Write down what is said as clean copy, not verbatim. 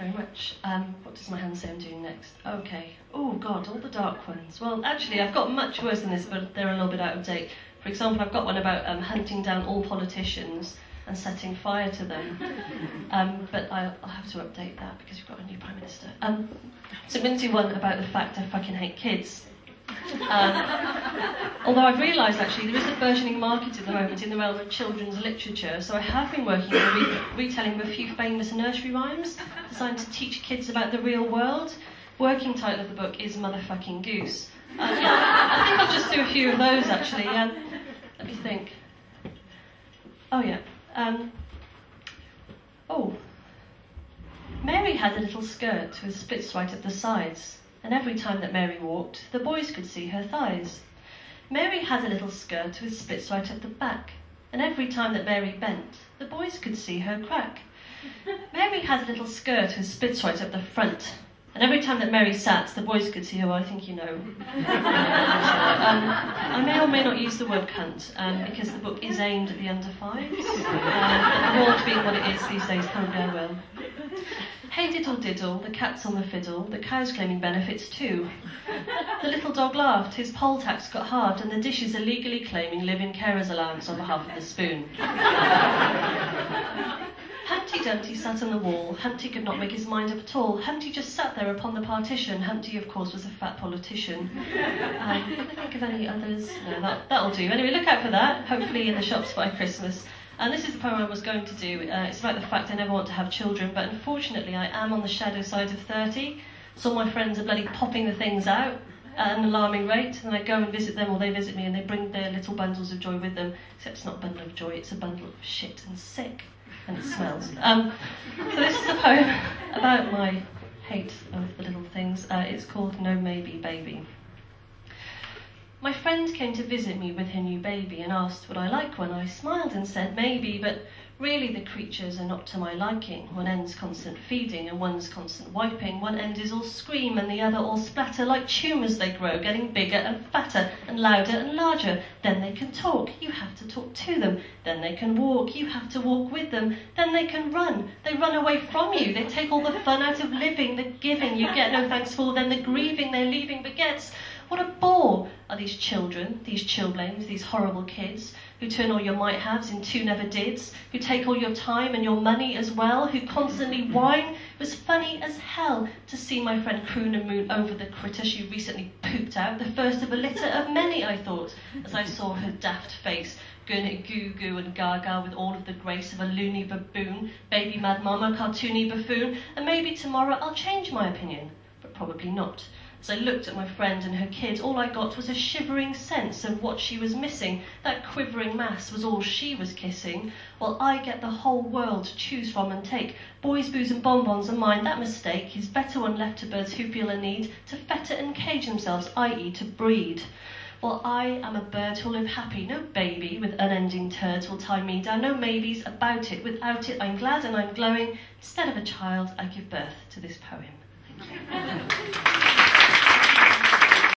very much. What does my hand say I'm doing next? Okay. Oh, God, all the dark ones. Well, actually, I've got much worse than this, but they're a little bit out of date. For example, I've got one about hunting down all politicians and setting fire to them. But I'll have to update that because we've got a new Prime Minister. So I'm going to do one about the fact I fucking hate kids. Although I've realised actually there is a burgeoning market at the moment in the realm of children's literature, so I have been working on the retelling of a few famous nursery rhymes designed to teach kids about the real world. Working title of the book is Motherfucking Goose. I think I'll just do a few of those actually. Let me think. Oh yeah. Mary had a little skirt with splits right at the sides, and every time that Mary walked, the boys could see her thighs. Mary had a little skirt with splits right at the back, and every time that Mary bent, the boys could see her crack. Mary had a little skirt with splits right at the front, and every time that Mary sat, the boys could see her. Well, I think you know. I may or may not use the word cunt, because the book is aimed at the under fives. The world being what it is these days can't go well. Hey diddle diddle, the cat's on the fiddle, the cow's claiming benefits too. The little dog laughed, his poll tax got halved, and the dish is illegally claiming live-in carer's allowance on behalf of the spoon. Humpty Dumpty sat on the wall. Humpty could not make his mind up at all. Humpty just sat there upon the partition. Humpty, of course, was a fat politician. Can I think of any others? No, that'll do. Anyway, look out for that, hopefully in the shops by Christmas. And this is the poem I was going to do. It's about the fact I never want to have children, but unfortunately I am on the shadow side of 30, so all my friends are bloody popping the things out at an alarming rate, and I go and visit them, or they visit me, and they bring their little bundles of joy with them, except it's not a bundle of joy, it's a bundle of shit and sick, and it smells. So this is a poem about my hate of the little things. It's called No Maybe Baby. My friend came to visit me with her new baby and asked would I like one. I smiled and said maybe, but really the creatures are not to my liking. One end's constant feeding and one's constant wiping. One end is all scream and the other all splatter. Like tumours they grow, getting bigger and fatter and louder and larger. Then they can talk, you have to talk to them. Then they can walk, you have to walk with them. Then they can run, they run away from you. They take all the fun out of living, the giving you get no thanks for. Then the grieving they're leaving begets. What a bore are these children, these chilblains, these horrible kids, who turn all your might-haves into never-dids, who take all your time and your money as well, who constantly whine. It was funny as hell to see my friend croon and moon over the critter she recently pooped out, the first of a litter of many, I thought, as I saw her daft face, gonna goo-goo and gaga with all of the grace of a loony baboon, baby mad mama, cartoony buffoon, and maybe tomorrow I'll change my opinion, but probably not. As I looked at my friend and her kid, all I got was a shivering sense of what she was missing. That quivering mass was all she was kissing. While I get the whole world to choose from and take. Boys, booze and bonbons are mine. That mistake is better one left to birds who feel a need to fetter and cage themselves, i.e. to breed. Well, I am a bird who'll live happy. No baby with unending turds will tie me down. No maybes about it. Without it, I'm glad and I'm glowing. Instead of a child, I give birth to this poem. Thank you.